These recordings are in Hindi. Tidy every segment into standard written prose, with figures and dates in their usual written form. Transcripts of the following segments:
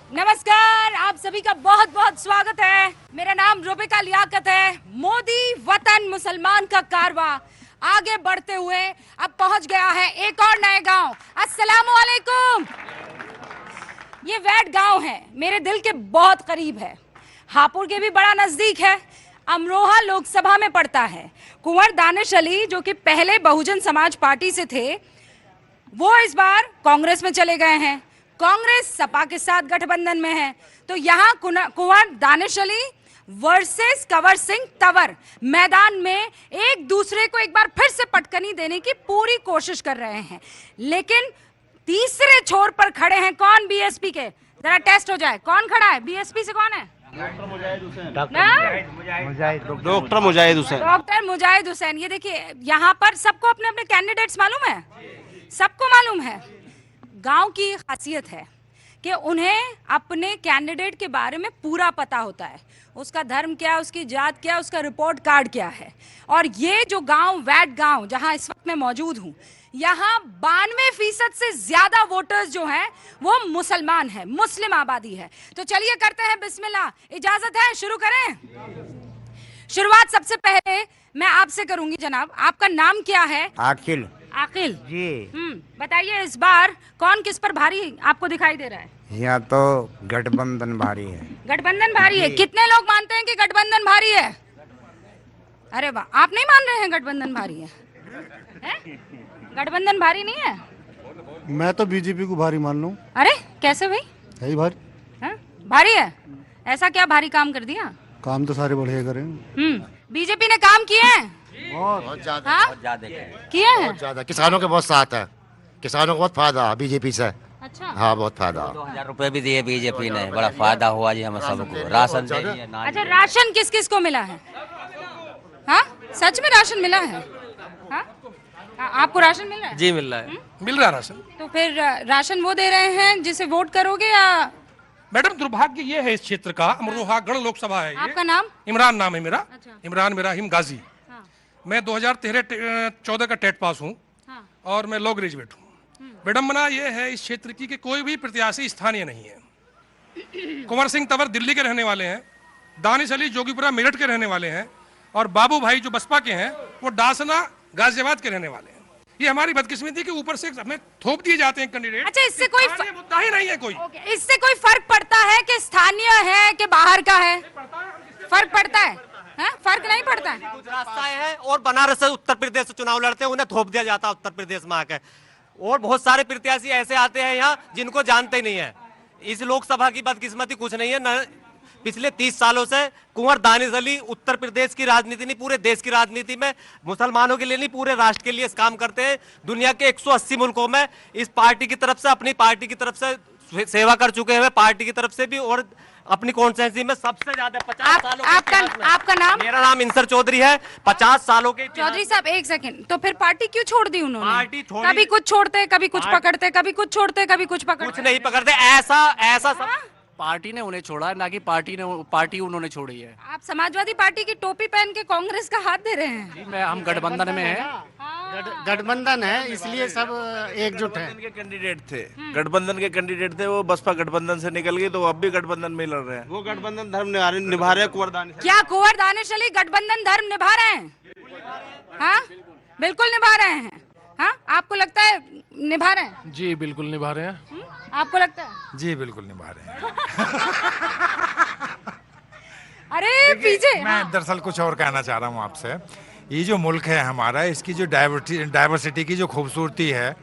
नमस्कार, आप सभी का बहुत बहुत स्वागत है। मेरा नाम रुबिका लियाकत है। मोदी वतन मुसलमान का कारवां आगे बढ़ते हुए अब पहुंच गया है एक और नए गांव। अस्सलाम वालेकुम। ये वैट गांव है, मेरे दिल के बहुत करीब है। हापुड़ के भी बड़ा नजदीक है। अमरोहा लोकसभा में पड़ता है। कुंवर दानिश अली जो कि पहले बहुजन समाज पार्टी से थे, वो इस बार कांग्रेस में चले गए हैं। कांग्रेस सपा के साथ गठबंधन में है। तो यहाँ कुंवर दानिश अली वर्सेस कंवर सिंह तंवर मैदान में एक दूसरे को एक बार फिर से पटकनी देने की पूरी कोशिश कर रहे हैं। लेकिन तीसरे छोर पर खड़े हैं कौन बीएसपी के? जरा टेस्ट हो जाए, कौन खड़ा है बीएसपी से? कौन है? डॉक्टर मुजाहिद हुसैन। डॉक्टर मुजाहिद हुसैन। ये देखिए, यहाँ पर सबको अपने अपने कैंडिडेट्स मालूम है, सबको मालूम है। गांव की खासियत है कि उन्हें अपने कैंडिडेट के बारे में पूरा पता होता है। उसका धर्म क्या, उसकी जात क्या, उसका रिपोर्ट कार्ड क्या है। और ये जो गांव, वैट गांव, जहां इस वक्त मैं मौजूद हूं, यहाँ 92% से ज्यादा वोटर्स जो हैं वो मुसलमान हैं, मुस्लिम आबादी है। तो चलिए करते हैं बिस्मिल्लाह। इजाजत है, शुरू करें? शुरुआत सबसे पहले मैं आपसे करूंगी। जनाब, आपका नाम क्या है? आकिल आकिल जी। बताइए, इस बार कौन किस पर भारी आपको दिखाई दे रहा है? यहाँ तो गठबंधन भारी है। गठबंधन भारी है। कितने लोग मानते हैं कि गठबंधन भारी है? अरे वाह, आप नहीं मान रहे हैं गठबंधन भारी है? गठबंधन भारी नहीं है? मैं तो बीजेपी को भारी मान लूं। अरे कैसे भाई? है ही भारी। भारी है? ऐसा क्या भारी काम कर दिया? काम तो सारे बढ़िया करें। बीजेपी ने काम किए हैं, बहुत ज्यादा। हाँ? किए हैं। बहुत ज्यादा। किसानों के बहुत साथ है, किसानों को बहुत फायदा बीजेपी से। अच्छा, हाँ, बहुत फायदा। 2000 रुपए भी दिए बीजेपी ने, बड़ा फायदा हुआ जी हम सबको। राशन दे दिए, अनाज अच्छा, राशन किस किस को मिला है? हाँ, सच में राशन मिला है? हाँ, आपको राशन मिल रहा है? जी मिल रहा है, मिल रहा है राशन। तो फिर राशन वो दे रहे हैं जिसे वोट करोगे या? मैडम, दुर्भाग्य ये है इस क्षेत्र का, अमरोहा गढ़ लोकसभा है ये। आपका नाम? इमरान नाम है मेरा। अच्छा। इमरान मेरा हिम गाजी। हाँ, मैं 2013-14 का टेट पास हूँ हाँ, और मैं लॉ ग्रेजुएट हूँ। विडम्बना ये है इस क्षेत्र की कि कोई भी प्रत्याशी स्थानीय नहीं है। कुंवर सिंह तंवर दिल्ली के रहने वाले हैं, दानिश अली जोगीपुरा मेरठ के रहने वाले हैं, और बाबू भाई जो बसपा के हैं वो डासना गाजियाबाद के रहने वाले हैं। ये हमारी बदकिस्मती के ऊपर से हमें थोप दिए जाते हैं कैंडिडेट। अच्छा, इससे कोई मुद्दा ही नहीं है कोई। इससे कोई फर्क पड़ता है कि स्थानीय है कि बाहर का है? फर्क पड़ता है? हाँ? फर्क नहीं पड़ता है। कुछ रास्ताएं हैं और बनारस से उत्तर प्रदेश से चुनाव लड़ते हैं, उन्हें थोप दिया जाता है उत्तर प्रदेश में आकर। और बहुत सारे प्रत्याशी ऐसे आते हैं यहाँ जिनको जानते ही नहीं है। इस लोकसभा की बदकिस्मती कुछ नहीं है न, पिछले 30 सालों से कुंवर दानिश अली उत्तर प्रदेश की राजनीति नहीं, पूरे देश की राजनीति में मुसलमानों के लिए नहीं, पूरे राष्ट्र के लिए काम करते हैं। दुनिया के 180 मुल्कों में इस पार्टी की तरफ से, अपनी पार्टी की तरफ से सेवा कर चुके हैं, पार्टी की तरफ से भी और अपनी कॉन्स्टिट्यूंसी में सबसे ज्यादा 50 सालों आपका नाम? मेरा नाम इंसर चौधरी है। 50 सालों के चौधरी साहब, एक सेकंड। तो फिर पार्टी क्यों छोड़ दी उन्होंने? पार्टी छोड़ी। कभी कुछ छोड़ते, कभी कुछ पकड़ते, कभी कुछ छोड़ते, कभी कुछ पकड़ते। कुछ नहीं पकड़ते, ऐसा सब पार्टी ने उन्हें छोड़ा है, ना कि पार्टी उन्होंने छोड़ी है। आप समाजवादी पार्टी की टोपी पहन के कांग्रेस का हाथ दे रहे हैं। हम गठबंधन में हैं। गठबंधन है, इसलिए सब एकजुट है। के कैंडिडेट थे, गठबंधन के कैंडिडेट थे, वो बसपा गठबंधन से निकल गई, तो अब भी गठबंधन में लड़ रहे हैं। वो गठबंधन धर्म निभा रहे हैं। कुंवर दानिश क्या कुंवर दानिश अली गठबंधन धर्म निभा रहे हैं? हाँ, बिल्कुल निभा रहे हैं। हाँ, आपको लगता है निभा रहे हैं? जी बिल्कुल निभा रहे हैं। आपको लगता है? जी बिल्कुल निभा रहे हैं। अरे पीछे। मैं दरअसल कुछ और कहना चाह रहा हूँ आपसे। ये जो मुल्क है हमारा, इसकी जो डाइवर्सिटी की जो खूबसूरती है,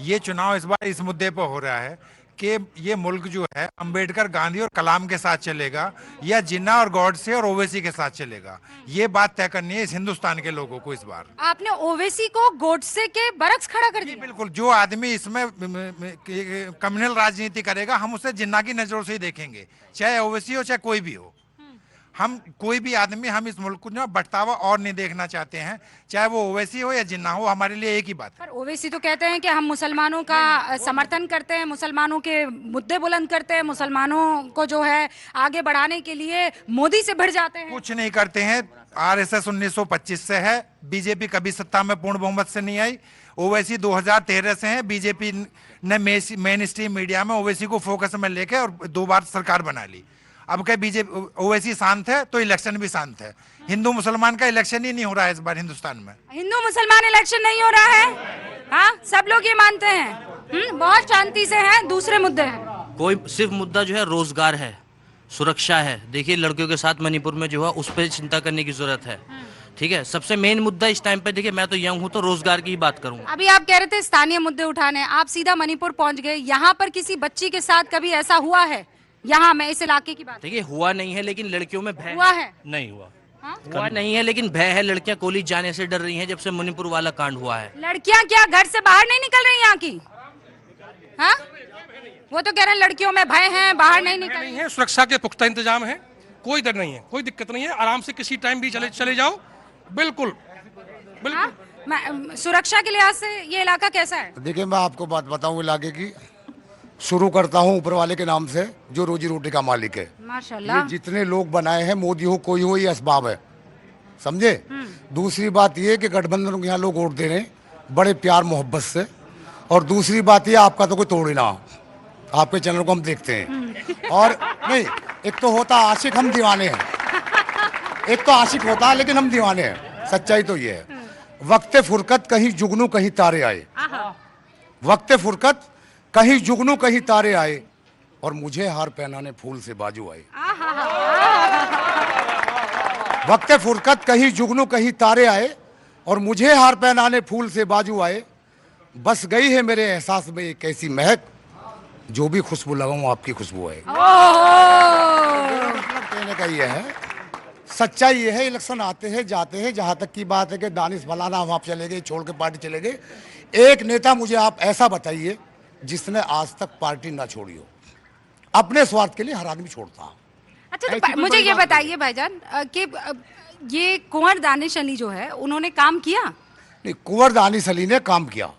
ये चुनाव इस बार इस मुद्दे पर हो रहा है कि ये मुल्क जो है अंबेडकर, गांधी और कलाम के साथ चलेगा या जिन्ना और गॉडसे और ओवैसी के साथ चलेगा। ये बात तय करनी है इस हिंदुस्तान के लोगों को। इस बार आपने ओवैसी को गॉडसे के बरक्स खड़ा कर दिया। बिल्कुल, जो आदमी इसमें कम्युनल राजनीति करेगा, हम उसे जिन्ना की नजरों से ही देखेंगे, चाहे ओवैसी हो चाहे कोई भी हो। हम कोई भी आदमी, हम इस मुल्क को ना बंटवारा और नहीं देखना चाहते हैं, चाहे वो ओवैसी हो या जिन्ना हो, हमारे लिए एक ही बात है। पर ओवैसी तो कहते हैं कि हम मुसलमानों का समर्थन करते हैं, मुसलमानों के मुद्दे बुलंद करते हैं, मुसलमानों को जो है आगे बढ़ाने के लिए मोदी से भिड़ जाते हैं। कुछ नहीं करते हैं। आरएसएस 1925 से है, बीजेपी कभी सत्ता में पूर्ण बहुमत से नहीं आई। ओवैसी 2013 से है, बीजेपी न मेन स्ट्रीम मीडिया में ओवैसी को फोकस में लेके और 2 बार सरकार बना ली। अब क्या बीजेपी ओवैसी शांत है तो इलेक्शन भी शांत है। हिंदू मुसलमान का इलेक्शन ही नहीं हो रहा है इस बार हिंदुस्तान में। हिंदू मुसलमान इलेक्शन नहीं हो रहा है, हाँ सब लोग ये मानते हैं। बहुत शांति से हैं, दूसरे मुद्दे हैं। कोई सिर्फ मुद्दा जो है रोजगार है, सुरक्षा है। देखिए लड़कियों के साथ मणिपुर में जो है उस पर चिंता करने की जरूरत है। ठीक है, सबसे मेन मुद्दा इस टाइम पे, देखिए मैं तो यंग हूँ तो रोजगार की ही बात करूंगा। अभी आप कह रहे थे स्थानीय मुद्दे उठाने, आप सीधा मणिपुर पहुंच गए। यहाँ पर किसी बच्ची के साथ कभी ऐसा हुआ है? यहाँ मैं इस इलाके की बात, देखिए हुआ नहीं है लेकिन लड़कियों में भय हुआ है? नहीं हुआ, हाँ? हुआ नहीं है लेकिन भय है। लड़कियां कॉलेज जाने से डर रही हैं जब से मणिपुर वाला कांड हुआ है। लड़कियां क्या घर से बाहर नहीं निकल रही यहाँ की? हाँ, वो तो कह रहे हैं लड़कियों में भय है, बाहर नहीं निकल रही नहीं है, सुरक्षा के पुख्ता इंतजाम है, कोई डर नहीं है, कोई दिक्कत नहीं है, आराम से किसी टाइम भी चले जाओ। बिल्कुल बिल्कुल। हाँ? सुरक्षा के लिहाज से ये इलाका कैसा है? देखिए मैं आपको बात बताऊं इलाके की, शुरू करता हूं ऊपर वाले के नाम से जो रोजी रोटी का मालिक है। माशाल्लाह। ये जितने लोग बनाए हैं, मोदी हो कोई हो, ये असबाब है, समझे। दूसरी बात ये कि गठबंधन को यहाँ लोग वोट दे रहे हैं बड़े प्यार मोहब्बत से। और दूसरी बात ये, आपका तो कोई तोड़ ही ना, आपके चैनल को हम देखते हैं। और नहीं, एक तो होता आशिक, हम दीवाने हैं। एक तो आशिक होता है लेकिन हम दीवाने हैं, सच्चाई तो ये है। वक्ते फुरकत कहीं जुगनू कहीं तारे आए, वक्ते फुरकत कहीं जुगनू कहीं तारे आए, और मुझे हार पहनाने फूल से बाजू आए। वक्ते फुरकत कहीं जुगनू कहीं तारे आए, और मुझे हार पहनाने फूल से बाजू आए। बस गई है मेरे एहसास में एक ऐसी महक, जो भी खुशबू लगाऊं आपकी खुशबू है। मतलब कहने का ये है, सच्चाई ये है, इलेक्शन आते हैं जाते हैं। जहां तक की बात है कि दानिश फलाना वहां चले गए, छोड़ के पार्टी चले गए, एक नेता मुझे आप ऐसा बताइए जिसने आज तक पार्टी ना छोड़ी हो। अपने स्वार्थ के लिए हर आदमी छोड़ता है। अच्छा, ऐसी तो कोई मुझे बड़ी ये बात बताइए भाईजान कि ये कुंवर दानिश अली जो है, उन्होंने काम किया? नहीं, कुंवर दानिश अली ने काम किया।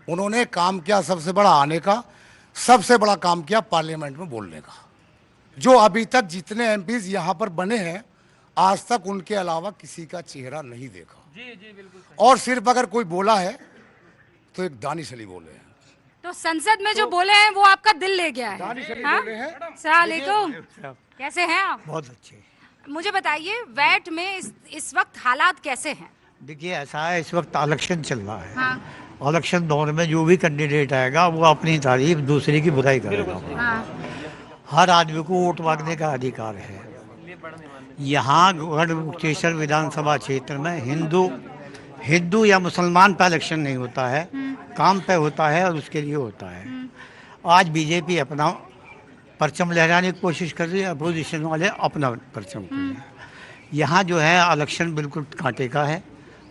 उन्होंने काम किया, सबसे बड़ा आने का, सबसे बड़ा काम किया पार्लियामेंट में बोलने का। जो अभी तक जितने एमपीज यहाँ पर बने हैं, आज तक उनके अलावा किसी का चेहरा नहीं देखा। जी बिल्कुल। और सिर्फ अगर कोई बोला है तो एक दानिश अली बोले हैं। तो संसद में जो बोले हैं वो आपका दिल ले गया है? दानिश अली हाँ? बोले हैं। अस्सलाम वालेकुम, कैसे हैं आप? बहुत अच्छे। मुझे बताइए वैट में इस वक्त हालात कैसे हैं? देखिए ऐसा है, इस वक्त इलेक्शन चल रहा है। हाँ। इलेक्शन दौर में जो भी कैंडिडेट आएगा वो अपनी तारीफ, दूसरे की बुराई करेगा। हाँ। हर आदमी को वोट मांगने का अधिकार है। यहाँ गढ़मुक्तेश्वर विधानसभा क्षेत्र में हिंदू या मुसलमान पे इलेक्शन नहीं होता है, काम पे होता है और उसके लिए होता है। आज बीजेपी अपना परचम लहराने की कोशिश कर रही है, अपोजिशन वाले अपना परचम कर रहे हैं। यहाँ जो है इलेक्शन बिल्कुल कांटे का है,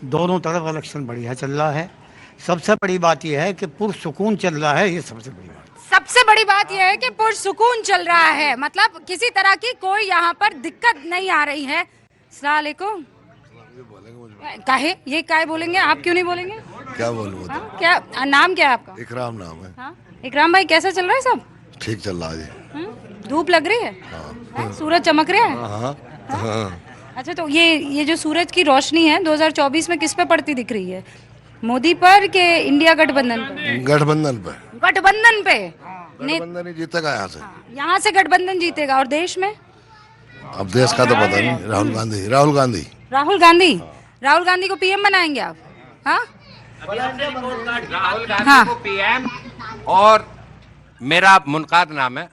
दोनों तरफ इलेक्शन बढ़िया चल रहा है। सबसे बड़ी बात यह है कि पुरसुकून चल रहा है, ये सबसे बड़ी बात। सबसे बड़ी बात यह है कि पुरसुकून चल रहा है, मतलब किसी तरह की कोई यहाँ पर दिक्कत नहीं आ रही है। अस्सलाम वालेकुम। काहे ये काहे बोलेंगे, आप क्यों नहीं बोलेंगे? क्या बोलूं? हाँ? क्या नाम क्या है आपका? इकराम नाम है। हाँ? इकराम भाई कैसा चल रहा है सब? ठीक चल रहा है जी। धूप लग रही है? हाँ? सूरज चमक रहा है? हाँ, हाँ। अच्छा, तो ये जो सूरज की रोशनी है 2024 में किस पे पड़ती दिख रही है? मोदी पर के इंडिया गठबंधन पे? गठबंधन पे। गठबंधन पे गठबंधन ही जीतेगा यहाँ से। यहाँ से गठबंधन जीतेगा। और देश में? अब देश का तो पता नहीं। राहुल गांधी। राहुल गांधी को पीएम बनाएंगे आप? हाँ? राहुल गांधी को पीएम। और मेरा मुनकाद नाम है।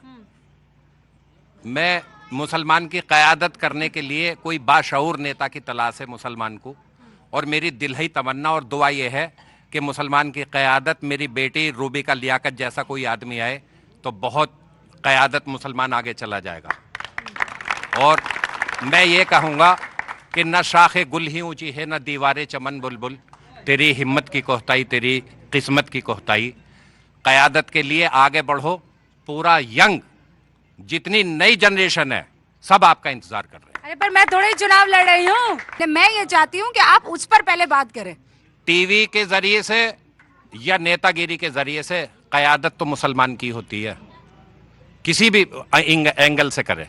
मैं मुसलमान की क़यादत करने के लिए कोई बाशऊर नेता की तलाश है मुसलमान को, और मेरी दिलही तमन्ना और दुआ ये है कि मुसलमान की क़यादत मेरी बेटी रूबी का लियाकत जैसा कोई आदमी आए तो बहुत क़यादत मुसलमान आगे चला जाएगा। और मैं ये कहूँगा कि न शाखे गुल ही ऊंची है, न दीवारे चमन बुलबुल, तेरी हिम्मत की कोहताई, तेरी किस्मत की कोहताई। क़यादत के लिए आगे बढ़ो, पूरा यंग जितनी नई जनरेशन है सब आपका इंतजार कर रहे हैं। अरे पर मैं थोड़े चुनाव लड़ रही हूँ, मैं ये चाहती हूँ कि आप उस पर पहले बात करें। टीवी के जरिए से या नेतागिरी के जरिए से क़यादत तो मुसलमान की होती है, किसी भी एंगल से करे,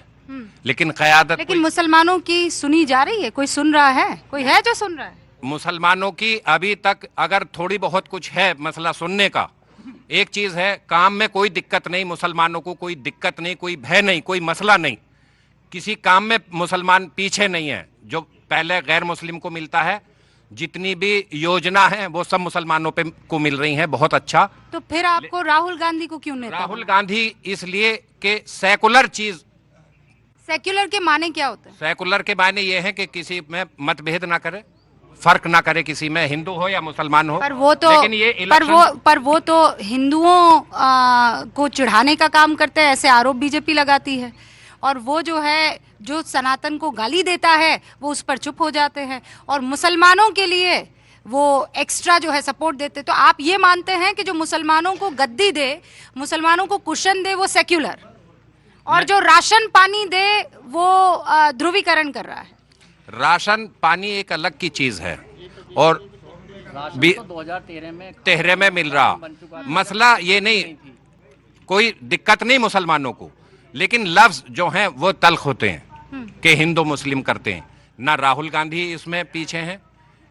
लेकिन क़यादत लेकिन मुसलमानों की सुनी जा रही है? कोई सुन रहा है? कोई है जो सुन रहा है? मुसलमानों की अभी तक अगर थोड़ी बहुत कुछ है मसला सुनने का, एक चीज है, काम में कोई दिक्कत नहीं, मुसलमानों को कोई दिक्कत नहीं, कोई भय नहीं, कोई मसला नहीं, किसी काम में मुसलमान पीछे नहीं है। जो पहले गैर मुस्लिम को मिलता है, जितनी भी योजना है वो सब मुसलमानों पे को मिल रही हैं, बहुत अच्छा। तो फिर आपको राहुल गांधी को क्यों नेता? राहुल गांधी इसलिए कि सेकुलर चीज, सेक्युलर के माने क्या होते हैं? सेकुलर के मायने ये है कि किसी में मतभेद ना करे, फर्क ना करे किसी में, हिंदू हो या मुसलमान हो। पर वो तो लेकिन ये पर वो तो हिंदुओं को चिढ़ाने का काम करते हैं, ऐसे आरोप बीजेपी लगाती है। और वो जो है, जो सनातन को गाली देता है, वो उस पर चुप हो जाते हैं, और मुसलमानों के लिए वो एक्स्ट्रा जो है सपोर्ट देते। तो आप ये मानते हैं कि जो मुसलमानों को गद्दी दे, मुसलमानों को कुशन दे, वो सेक्युलर, और जो राशन पानी दे वो ध्रुवीकरण कर रहा है? राशन पानी एक अलग की चीज है, और 2013 में मिल रहा, मसला ये नहीं, कोई दिक्कत नहीं मुसलमानों को, लेकिन लफ्ज जो हैं वो तल्ख होते हैं कि हिंदू मुस्लिम करते हैं। ना राहुल गांधी इसमें पीछे हैं,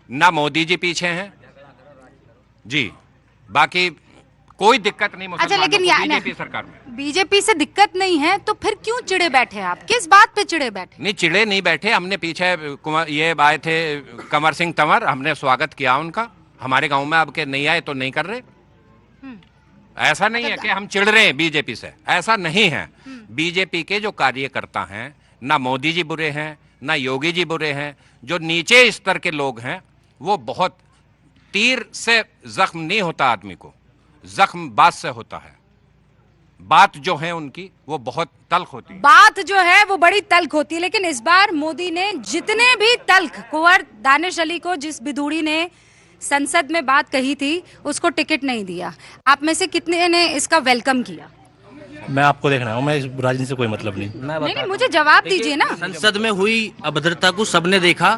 ना मोदी जी पीछे हैं जी, बाकी कोई दिक्कत नहीं मुसलमानों को बीजेपी सरकार में। बीजेपी से दिक्कत नहीं है तो फिर क्यों चिड़े बैठे आप? किस बात पे चिड़े बैठे? नहीं, चिड़े नहीं बैठे, हमने पीछे ये आए थे कंवर सिंह तंवर, हमने स्वागत किया उनका। हमारे गांव में अब के नहीं आए तो नहीं कर रहे, ऐसा नहीं है कि हम चिढ़ रहे हैं बीजेपी से, ऐसा नहीं है। बीजेपी के जो कार्यकर्ता हैं, ना मोदी जी बुरे हैं, ना योगी जी बुरे हैं, जो नीचे स्तर के लोग हैं, वो बहुत, तीर से जख्म नहीं होता आदमी को, जख्म बात से होता है। बात जो है उनकी वो बहुत तल्ख होती है, बात जो है वो बड़ी तल्ख होती है। लेकिन इस बार मोदी ने जितने भी तल्ख कुंवर दानिश अली को, जिस बिधूड़ी ने संसद में बात कही थी, उसको टिकट नहीं दिया। आप में से कितने ने इसका वेलकम किया? मैं आपको देखना हूँ, मैं इस राजनीति से कोई मतलब नहीं। नहीं, मुझे जवाब दीजिए ना। संसद में हुई अभद्रता को सबने देखा,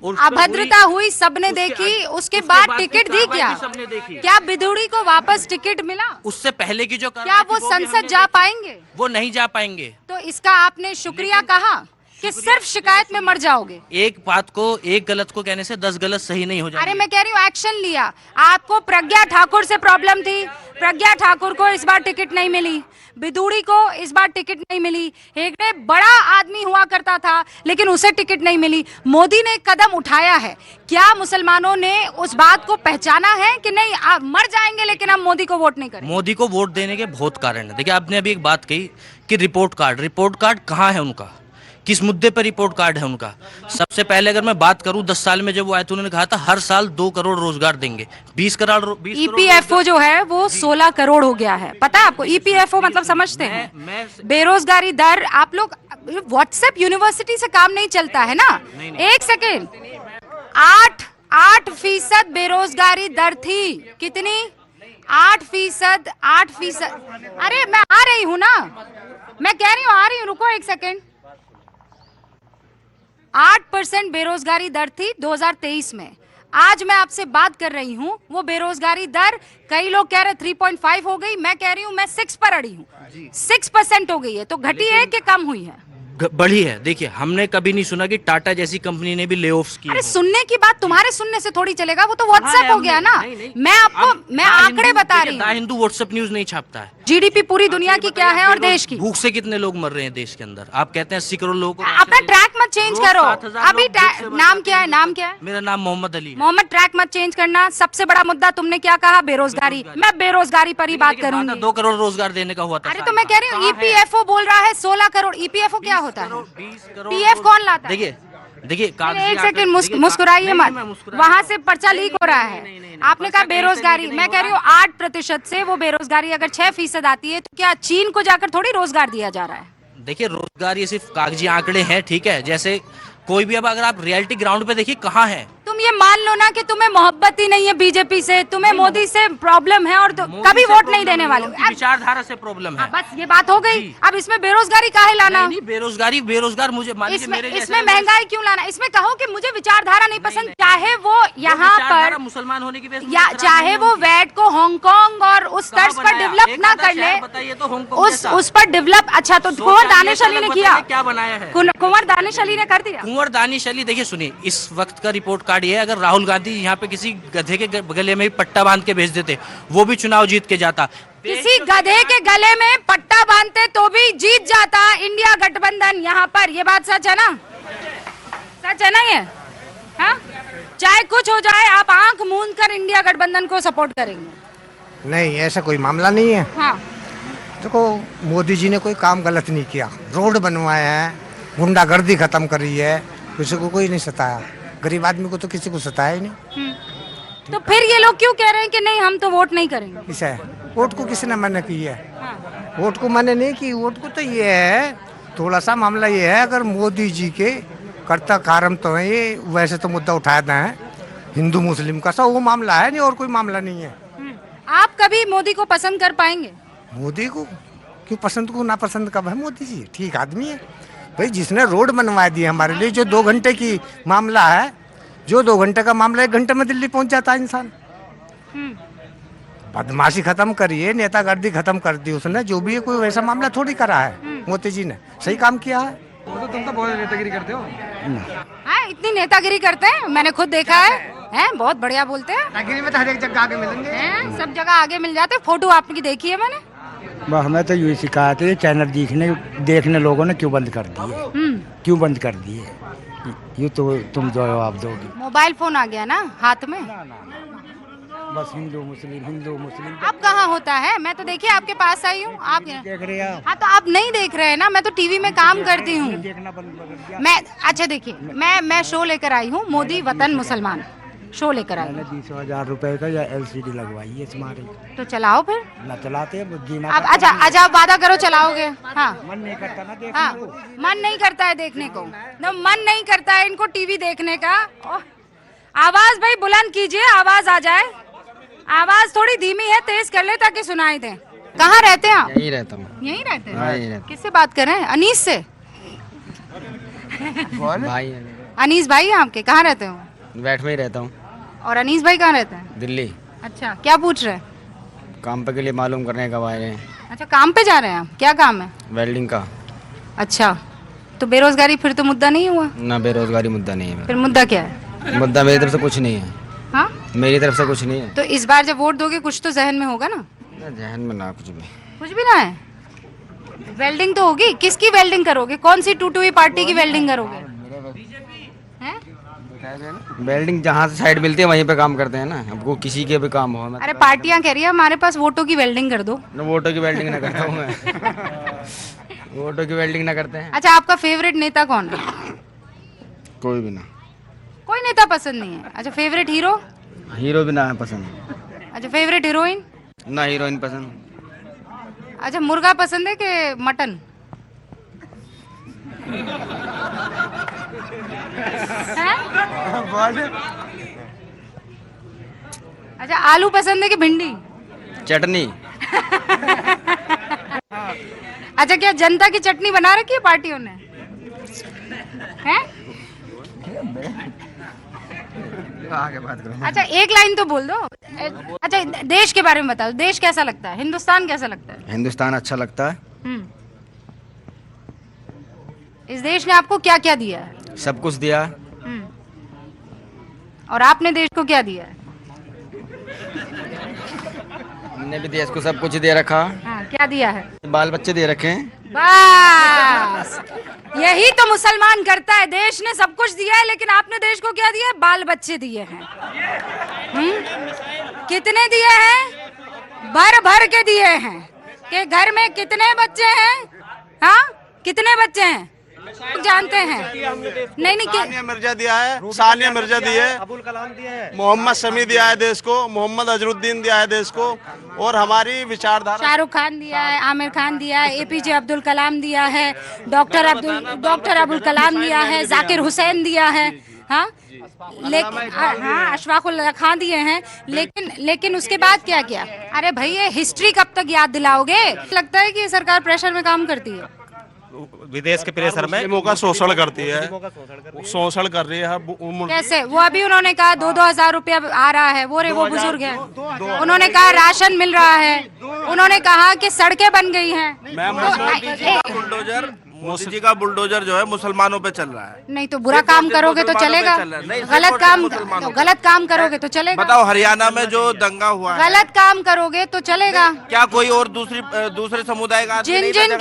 और अभद्रता हुई सबने देखी, उसके बाद टिकट दी क्या? सबने देखी। क्या बिधूड़ी को वापस टिकट मिला? उससे पहले की जो क्या वो संसद जा पाएंगे? वो नहीं जा पाएंगे। तो इसका आपने शुक्रिया कहा कि सिर्फ शिकायत में मर जाओगे? एक बात को, एक गलत को कहने से 10 गलत सही नहीं हो जाएंगे। अरे मैं कह रही हूँ एक्शन लिया। आपको प्रज्ञा ठाकुर से प्रॉब्लम थी, प्रज्ञा ठाकुर को इस बार टिकट नहीं मिली, बिधूड़ी को इस बार टिकट नहीं मिली, हेगड़े बड़ा आदमी हुआ करता था लेकिन उसे टिकट नहीं मिली। मोदी ने कदम उठाया है, क्या मुसलमानों ने उस बात को पहचाना है कि नहीं आप मर जाएंगे लेकिन हम मोदी को वोट नहीं करेंगे? मोदी को वोट देने के बहुत कारण है। देखिए, आपने अभी एक बात कही कि रिपोर्ट कार्ड कहाँ है उनका, किस मुद्दे पर रिपोर्ट कार्ड है उनका? सबसे पहले अगर मैं बात करूं, 10 साल में जब वो आए तो उन्होंने कहा था हर साल 2 करोड़ रोजगार देंगे, 20 करोड़। ईपीएफओ जो है वो 16 करोड़ हो गया है, पता है आपको? ईपीएफओ मतलब समझते हैं? बेरोजगारी दर, आप लोग व्हाट्सएप यूनिवर्सिटी से काम नहीं चलता है ना? एक सेकेंड, 8% बेरोजगारी दर थी। कितनी? 8%। अरे मैं आ रही हूँ ना, मैं कह रही हूँ आ रही हूँ, रुको एक सेकेंड। 8% बेरोजगारी दर थी 2023 में। आज मैं आपसे बात कर रही हूँ, वो बेरोजगारी दर, कई लोग कह रहे 3.5 हो गई, मैं कह रही हूँ मैं 6 पर अड़ी हूँ। 6% हो गई है, तो घटी है कि कम हुई है? बढ़ी है। देखिए, हमने कभी नहीं सुना कि टाटा जैसी कंपनी ने भी ले ऑफ्स किए। अरे सुनने की बात तुम्हारे सुनने से थोड़ी चलेगा, वो तो व्हाट्सएप हो गया ना। मैं आपको मैं आंकड़े बता रही हूँ। हिंदू व्हाट्सएप न्यूज नहीं छापता है। जीडीपी पूरी दुनिया की क्या है और देश की? भूख से कितने लोग मर रहे हैं देश के अंदर? आप कहते हैं 80 करोड़ लोगों को। अपना ट्रैक मत चेंज करो अभी। नाम क्या है? नाम क्या है? मेरा नाम मोहम्मद अली। मोहम्मद, ट्रैक मत चेंज करना। सबसे बड़ा मुद्दा तुमने क्या कहा? बेरोजगारी। मैं बेरोजगारी पर ही बात करूंगी। 2 करोड़ रोजगार देने का हुआ था। अरे तो मैं कह रही हूँ ईपीएफओ बोल रहा है 16 करोड़। ईपीएफओ क्या होता है? पीएफ कौन लाता है? देखिए एक सेकंड, मुस्कुराइए मत, वहाँ से पर्चा लीक हो रहा है। आपने कहा बेरोजगारी, मैं कह रही हूँ 8% से वो बेरोजगारी अगर 6% आती है तो क्या चीन को जाकर थोड़ी रोजगार दिया जा रहा है? देखिए, रोजगार ये सिर्फ कागजी आंकड़े हैं, ठीक है? जैसे कोई भी, अब अगर आप रियलिटी ग्राउंड पे देखिए कहाँ है। तुम ये मान लो ना कि तुम्हें मोहब्बत ही नहीं है बीजेपी से, तुम्हें मोदी से प्रॉब्लम है और तो कभी वोट नहीं देने वाले। विचारधारा से प्रॉब्लम है। बस ये बात हो गई। अब इसमें बेरोजगारी काहे लाना? नहीं, बेरोजगार मुझे इसमें महंगाई क्यों लाना? इसमें कहो कि मुझे विचारधारा नहीं पसंद, चाहे वो यहाँ पर मुसलमान होने की वजह या चाहे वो वैट को हांगकांग और उस तर्ज पर डेवलप ना कर ले, उस पर डेवलप। अच्छा, तो कुंवर दानिश अली ने किया? क्या बनाया है? कुंवर दानिश अली ने कर दिया? कुंवर दानिश अली, देखिए सुनिए, इस वक्त का रिपोर्ट कार्ड ये है, अगर राहुल गांधी यहाँ पे किसी गधे के गले में पट्टा बांध के भेज देते वो भी चुनाव जीत के जाता। किसी गधे के गले में पट्टा बांधते तो भी जीत जाता इंडिया गठबंधन यहाँ पर। ये बात सच है ना? सच है ना ये? हाँ, चाहे कुछ हो जाए आप आंख मूंद कर इंडिया गठबंधन को सपोर्ट करेंगे? नहीं, ऐसा कोई मामला नहीं है। हाँ, देखो, मोदी जी ने कोई काम गलत नहीं किया। रोड बनवाए हैं, गुंडागर्दी खत्म करी है, किसी को कोई नहीं सताया। गरीब आदमी को तो किसी को सताया ही नहीं। तो फिर ये लोग क्यों कह रहे हैं कि नहीं हम तो वोट नहीं करेंगे? किसे वोट को किसी ने मना की है? हाँ। वोट को मना नहीं की। वोट को तो ये है, थोड़ा सा मामला ये है, अगर मोदी जी के कर्ता कारम तो है ये, वैसे तो मुद्दा उठाया है हिंदू मुस्लिम का, सब वो मामला है, नहीं और कोई मामला नहीं है। आप कभी मोदी को पसंद कर पाएंगे? मोदी को क्यों पसंद को ना पसंद कब है? मोदी जी ठीक आदमी है भाई, जिसने रोड बनवा दी हमारे लिए। जो 2 घंटे की मामला है, जो 2 घंटे का मामला 1 घंटे में दिल्ली पहुंच जाता है इंसान। बदमाशी खत्म करिए, नेतागर्दी खत्म कर दी उसने। जो भी है, कोई वैसा मामला थोड़ी करा है मोदी जी ने, सही काम किया है। तुम तो बहुत नेतागिरी करते हो। हाँ, इतनी नेतागिरी करते हैं, मैंने खुद देखा है, बहुत बढ़िया बोलते हैं। नेतागिरी में तो हर एक जगह आगे मिलेंगे, सब जगह आगे मिल जाते। फोटो आपकी देखी है मैंने। हमें तो यही शिकायत है, चैनल देखने लोगों ने क्यों बंद कर दिए? क्यों बंद कर दिए? ये तो तुम जवाब दोगे। मोबाइल फोन आ गया ना हाथ में। बस हिंदू मुस्लिम। आप कहाँ होता है? मैं तो देखिए आपके पास आई हूँ। आप देख रहे हैं? हाँ, तो आप नहीं देख रहे हैं ना, मैं तो टीवी में काम करती हूँ। देखना बंद कर दिया। मैं अच्छा देखिए, मैं शो लेकर आई हूँ, मोदी वतन मुसलमान शो लेकर आई हूँ। 20,000 रुपए का या LCD लगवाई है तुम्हारी, तो चलाओ फिर। ना चलाते हैं जीना। आप अच्छा वादा करो चलाओगे। हाँ, मन नहीं करता ना देखने हाँ, को। मन नहीं करता है देखने को, no, मन नहीं करता है इनको टीवी देखने का। आवाज भाई बुलंद कीजिए, आवाज आ जाए। आवाज थोड़ी धीमी है, तेज कर ले ताकि सुनाई दे। कहाँ रहते हैं आप? यहीं रहता हूँ। यहीं रहते हैं? हाँ, यहीं रहता किससे बात कर रहे हैं? अनीस से? भाई अनीस भाई आपके कहाँ रहते हो? बैठ में ही रहता हूँ। और अनीस भाई कहाँ रहते हैं? दिल्ली। अच्छा, क्या पूछ रहे हैं? काम पे के लिए मालूम करने कब आए हैं। अच्छा, काम पे जा रहे हैं आप? क्या काम है? वेल्डिंग का। अच्छा, तो बेरोजगारी फिर तो मुद्दा नहीं हुआ? ना, बेरोजगारी मुद्दा नहीं है। फिर मुद्दा क्या है? मुद्दा मेरी तरफ से कुछ नहीं है। हाँ, मेरी तरफ से कुछ नहीं है। तो इस बार जब वोट दोगे कुछ तो जहन में होगा ना? जहन में ना कुछ भी। कुछ भी ना है? वेल्डिंग तो होगी। किसकी वेल्डिंग करोगे? कौन सी टूटी हुई पार्टी की वेल्डिंग करोगे? हैं? वेल्डिंग जहाँ से साइड मिलती है वहीं पे काम करते हैं ना, हमको किसी के भी काम हो। अरे पार्टियां कह रही है हमारे पास वोटों की वेल्डिंग कर दो। वोटों की वेल्डिंग ना करता हूँ मैं। वोटों की वेल्डिंग ना करते हैं। अच्छा, आपका फेवरेट नेता कौन है? कोई भी ना। कोई नेता पसंद नहीं है? अच्छा, फेवरेट हीरो? हीरो भी ना है पसंद। अच्छा, फेवरेट हीरोइन? ना हीरोइन पसंद। अच्छा, मुर्गा पसंद है कि मटन? अच्छा, आलू पसंद है कि भिंडी? चटनी। अच्छा, क्या जनता की चटनी बना रखी है पार्टियों ने? हैं? आगे बात करो। अच्छा, एक लाइन तो बोल दो। अच्छा, देश के बारे में बताओ। देश कैसा लगता है? हिंदुस्तान कैसा लगता है? हिंदुस्तान अच्छा लगता है। इस देश ने आपको क्या क्या दिया है? सब कुछ दिया। और आपने देश को क्या दिया है? हमने भी देश को सब कुछ दे रखा। हाँ, क्या दिया है? बाल बच्चे दे रखे हैं। बस यही तो मुसलमान करता है। देश ने सब कुछ दिया है, लेकिन आपने देश को क्या दिया है? बाल बच्चे दिए हैं। कितने दिए हैं? भर भर के दिए हैं। कि घर में कितने बच्चे हैं? हाँ, कितने बच्चे हैं जानते हैं? नहीं, सानिया मिर्जा दिया है, सानिया मिर्जा दी है, अबुल कलाम दिया है, मोहम्मद शमी दिया है देश को, मोहम्मद अजरुद्दीन दिया है देश को, और हमारी विचारधारा शाहरुख खान दिया है, आमिर खान दिया है, APJ अब्दुल कलाम दिया है, डॉक्टर अब्दुल कलाम दिया है, जाकिर हुसैन दिया है। हाँ, लेकिन हाँ, अशफाकुल्लाह खान दिए हैं। लेकिन उसके बाद क्या किया? अरे भाई, ये हिस्ट्री कब तक याद दिलाओगे? लगता है कि ये सरकार प्रेशर में काम करती है। विदेश के प्रेशर में मुस्लिमों का शोषण करती है, शोषण कर रही है। कैसे? वो अभी उन्होंने कहा 2-2 हजार रुपया आ रहा है। वो बुजुर्ग है, उन्होंने कहा राशन मिल रहा है, उन्होंने कहा कि सड़कें बन गई हैं। बुलडोजर मोदी जी का बुलडोजर जो है मुसलमानों पे चल रहा है। नहीं तो बुरा काम करोगे तो चलेगा, गलत काम करोगे तो चलेगा। बताओ हरियाणा में जो दंगा हुआ है, गलत काम करोगे तो चलेगा। क्या कोई और दूसरे समुदाय का जिन जिन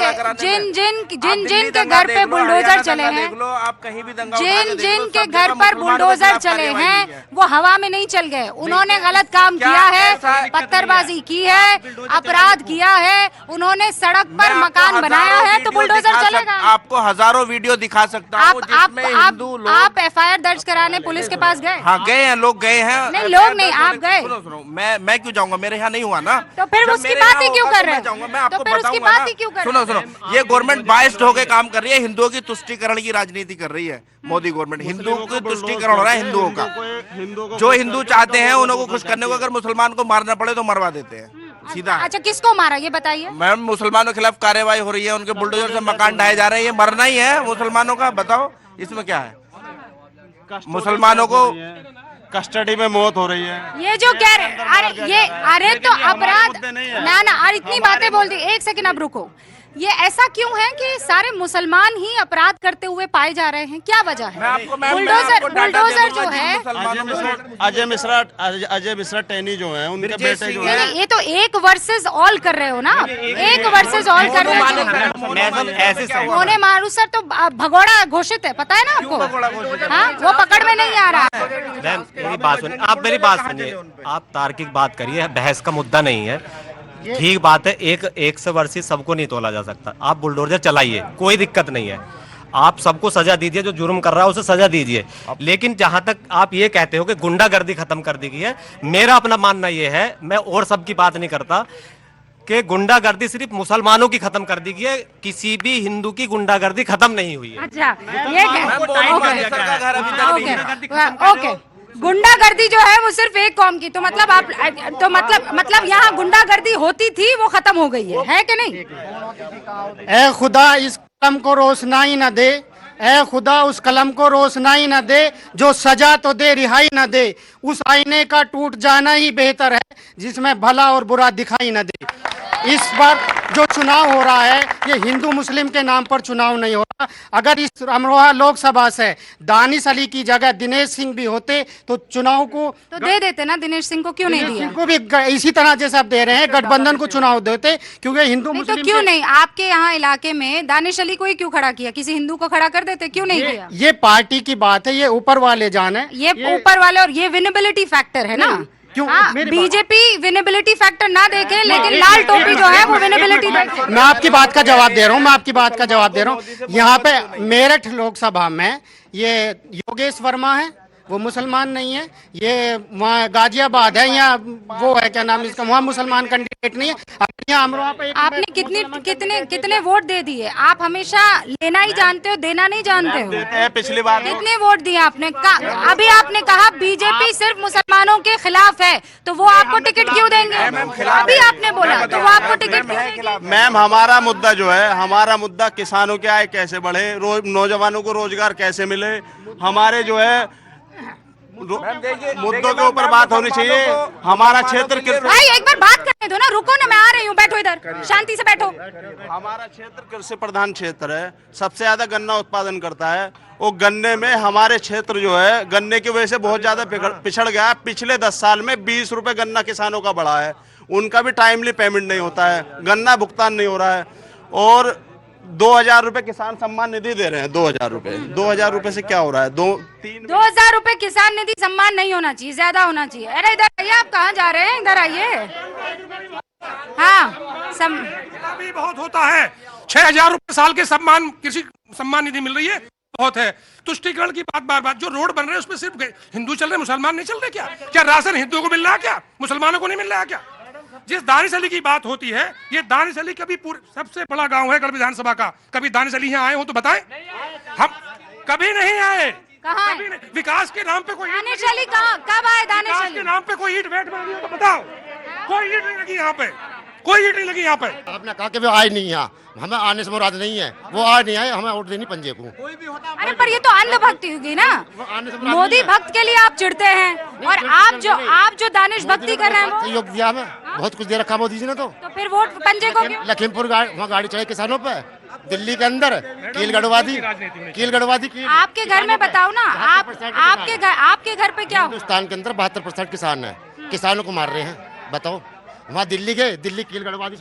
के घर पे बुलडोजर चले हैं, देख लो आप कहीं भी दंगा जिन के घर पर बुलडोजर चले हैं वो हवा में नहीं चल गए, उन्होंने गलत काम किया है, पत्थरबाजी की है, अपराध किया है, उन्होंने सड़क पर मकान बनाया है तो बुलडोजर चलेगा। आपको हजारों वीडियो दिखा सकता हूँ जिसमें हिंदू लोग। आप FIR दर्ज कराने पुलिस के पास गए? हाँ गए हैं, लोग गए हैं। नहीं लोग नहीं, आप गए। सुनो मैं क्यों जाऊंगा, मेरे यहाँ नहीं हुआ ना। तो फिर उसकी बात ही क्यों कर रहे हो? मैं आपको बताऊंगा ना। सुनो ये गवर्नमेंट बायस्ड होकर काम कर रही है, हिंदुओं की तुष्टीकरण की राजनीति कर रही है मोदी गवर्नमेंट। हिंदुओं की तुष्टीकरण हो रहा है, हिंदुओं का। जो हिंदू चाहते हैं उनको खुश करने को अगर मुसलमान को मारना पड़े तो मरवा देते हैं, सीधा। अच्छा किसको मारा ये बताइए? मैम मुसलमानों के खिलाफ कार्रवाई हो रही है, उनके बुलडोजर से मकान ढाए जा रहे हैं, ये मरना ही है मुसलमानों का। बताओ इसमें क्या है? मुसलमानों को कस्टडी में मौत हो रही है। ये जो कह रहे अरे तो अपराध ना इतनी बातें बोल दी। एक सेकंड आप रुको, ये ऐसा क्यों है कि सारे मुसलमान ही अपराध करते हुए पाए जा रहे हैं, क्या वजह है? बुलडोजर जो है अजय मिश्रा टेनी जो है उनके बेटे जो है, ये तो एक वर्सेस ऑल कर रहे हो ना, एक वर्सेस ऑल कर रहे हो। उन्होंने मारू सर तो भगोड़ा घोषित है, पता है ना आपको? हाँ वो पकड़ में नहीं आ रहा। मैम मेरी बात सुनिए, आप मेरी बात सुनिए, आप तार्किक बात करिए, बहस का मुद्दा नहीं है। ठीक बात है, एक से वर्षीय सबको नहीं तोला जा सकता। आप बुलडोजर चलाइए, कोई दिक्कत नहीं है, आप सबको सजा दीजिए, जो जुर्म कर रहा है उसे सजा दीजिए। लेकिन जहां तक आप ये कहते हो कि गुंडागर्दी खत्म कर दी गई है, मेरा अपना मानना ये है, मैं और सबकी बात नहीं करता, कि गुंडागर्दी सिर्फ मुसलमानों की खत्म कर दी गई है, किसी भी हिंदू की गुंडागर्दी खत्म नहीं हुई है। अच्छा ओके, गुंडागर्दी जो है वो सिर्फ एक कौम की, तो मतलब आप मतलब यहाँ गुंडागर्दी होती थी वो खत्म हो गई है कि नहीं? ए खुदा इस कलम को रोशनाई न दे, ए खुदा उस कलम को रोशनाई न दे, जो सजा तो दे रिहाई न दे, उस आईने का टूट जाना ही बेहतर है जिसमें भला और बुरा दिखाई न दे। इस बार जो चुनाव हो रहा है ये हिंदू मुस्लिम के नाम पर चुनाव नहीं हो रहा। अगर इस अमरोहा लोकसभा से दानिश अली की जगह दिनेश सिंह भी होते तो चुनाव को तो दे देते ना, दिनेश सिंह को क्यों नहीं दिया? को भी इसी तरह जैसे आप दे रहे हैं, गठबंधन को चुनाव देते, क्योंकि हिंदू मुस्लिम तो क्यों नहीं? आपके यहाँ इलाके में दानिश अली को ही क्यों खड़ा किया? किसी हिंदू को खड़ा कर देते, क्यों नहीं किया? ये पार्टी की बात है, ये ऊपर वाले जाने, ये ऊपर वाले, और ये विनेबिलिटी फैक्टर है ना। क्यों बीजेपी विनेबिलिटी फैक्टर ना देखे, लेकिन लाल टोपी जो है वो विनेबिलिटी देखे। मैं आपकी बात का जवाब दे रहा हूँ, यहाँ पे मेरठ लोकसभा में ये योगेश वर्मा है, वो मुसलमान नहीं है। ये वहाँ गाजियाबाद है, यहाँ वो है क्या नाम इसका, वहाँ मुसलमान कैंडिडेट नहीं है। यहाँ अमरोहा पे आपने कितने वोट दे दिए? आप हमेशा लेना ही जानते हो, देना नहीं जानते हो। पिछली बार कितने वोट दिए आपने? अभी आपने कहा बीजेपी सिर्फ मुसलमानों के खिलाफ है, तो वो आपको टिकट क्यों देंगे? अभी आपने बोला तो वो आपको टिकट क्यों देंगे? मैम हमारा मुद्दा जो है, हमारा मुद्दा किसानों की आय कैसे बढ़े, नौजवानों को रोजगार कैसे मिले, हमारे जो है मुद्दों के ऊपर बात होनी चाहिए। हमारा क्षेत्र भाई एक बार बात करने दो ना, रुको ना, मैं आ रही हूँ, बैठो इधर, शांति से बैठो। हमारा क्षेत्र कृषि प्रधान क्षेत्र है, सबसे ज्यादा गन्ना उत्पादन करता है। वो गन्ने में हमारे क्षेत्र जो है गन्ने की वजह से बहुत ज्यादा पिछड़ गया है। पिछले 10 साल में 20 रुपए गन्ना किसानों का बढ़ा है, उनका भी टाइमली पेमेंट नहीं होता है, गन्ना भुगतान नहीं हो रहा है। और 2000 रुपए किसान सम्मान निधि दे रहे हैं, 2000 रुपए, 2000 रुपए से क्या हो रहा है? 2000 रुपए किसान निधि सम्मान नहीं होना चाहिए, ज्यादा होना चाहिए। अरे इधर आइए, आप कहाँ जा रहे हैं? इधर आइए। हाँ भी बहुत होता है, 6000 रुपए साल के सम्मान, कृषि सम्मान निधि मिल रही है, बहुत है। तुष्टीकरण की बात जो रोड बन रहे हैं उसमें सिर्फ हिंदू चल रहे, मुसलमान नहीं चल रहे क्या राशन हिंदुओं को मिल रहा है क्या, मुसलमानों को नहीं मिल रहा है क्या? जिस दानिश अली की बात होती है, ये दानिश अली कभी सबसे बड़ा गांव है गढ़ विधानसभा का, कभी दानिश अली यहाँ आए हो तो बताएं? हम कभी नहीं आए। कहाँ विकास के नाम पे कोई दानिश अली कब आए? दानिश अली के नाम पे कोई ईंट बैठ बनी हो तो बताओ? कोई ईंट नहीं लगी यहाँ पे, कोई ईंट नहीं लगी यहाँ पे। आपने कहा कि वो आए नहीं, यहाँ हमें आने से मुराद नहीं है, वो आज नहीं आए, हमें वोट देनी पंजे को। अरे पर ये तो अंधभक्ति होगी ना, मोदी भक्त के लिए आप चिढ़ते हैं, और आप जो दानिश भक्ति कर रहे हैं सहयोग दिया हमें, बहुत कुछ दे रखा मोदी जी ने। तो फिर वोट पंजे को क्यों? लखीमपुर वहाँ गाड़ी चढ़े किसानों पे, दिल्ली के अंदर कील गढ़वादी की आपके घर में बताओ ना, आपके घर पे क्या हो? हिंदुस्तान के अंदर 72% किसान है, किसानों को मार रहे हैं। बताओ, वहाँ दिल्ली गए, दिल्ली कील गढ़वादी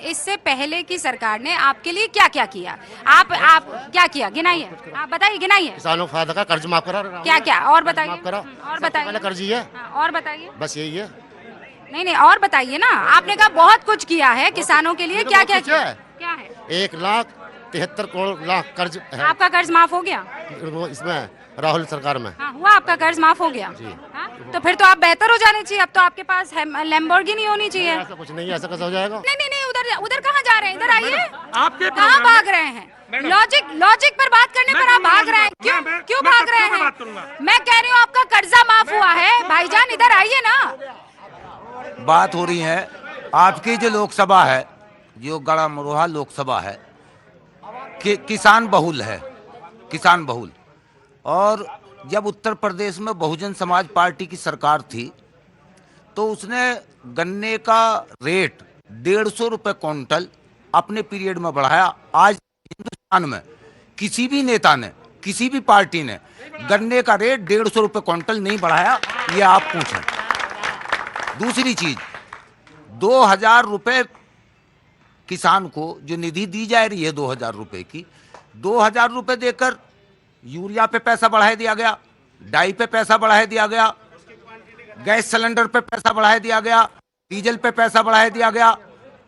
इससे पहले की सरकार ने आपके लिए क्या क्या किया? आप क्या किया, गिनाइए, आप बताइए, गिनाइए। किसानों को फायदा का कर्ज माफ करा, क्या क्या और बताइए, माफ करा, और बताइए, पहले कर्ज ही है, और बताइए। बस यही है। नहीं और बताइए ना, आपने कहा बहुत कुछ किया है किसानों के लिए, क्या क्या किया? क्या है? 1,73 करोड़ कर्ज है। आपका कर्ज माफ हो गया? वो इसमें राहुल सरकार में हुआ, आपका कर्ज माफ हो गया? तो फिर तो आप बेहतर हो जाने चाहिए, अब तो आपके पास लैम्बोर्गिनी होनी चाहिए। ऐसा कुछ नहीं है, ऐसा कैसे हो जाएगा? नहीं, उधर कहाँ जा रहे हैं? इधर आइए, कहाँ भाग रहे हैं? लॉजिक पर बात करने पर आप भाग रहे हैं, क्यों भाग रहे हैं? मैं कह रही हूँ आपका कर्जा माफ हुआ है, भाईजान इधर आइए ना। बात हो रही है आपकी जो लोकसभा है, जो गढ़ अमरोहा लोकसभा है, कि किसान बहुल है, किसान बहुल। और जब उत्तर प्रदेश में बहुजन समाज पार्टी की सरकार थी तो उसने गन्ने का रेट 150 रुपये क्विंटल अपने पीरियड में बढ़ाया। आज हिंदुस्तान में किसी भी नेता ने, किसी भी पार्टी ने गन्ने का रेट 150 रुपये क्विंटल नहीं बढ़ाया, ये आप पूछें। दूसरी चीज, 2000 रुपये किसान को जो निधि दी जा रही है 2000 रुपये की, 2000 रुपये देकर यूरिया पे पैसा बढ़ा दिया गया, डाई पे पैसा बढ़ा दिया गया, गैस सिलेंडर पे पैसा बढ़ा दिया गया, डीजल पे पैसा बढ़ा दिया गया।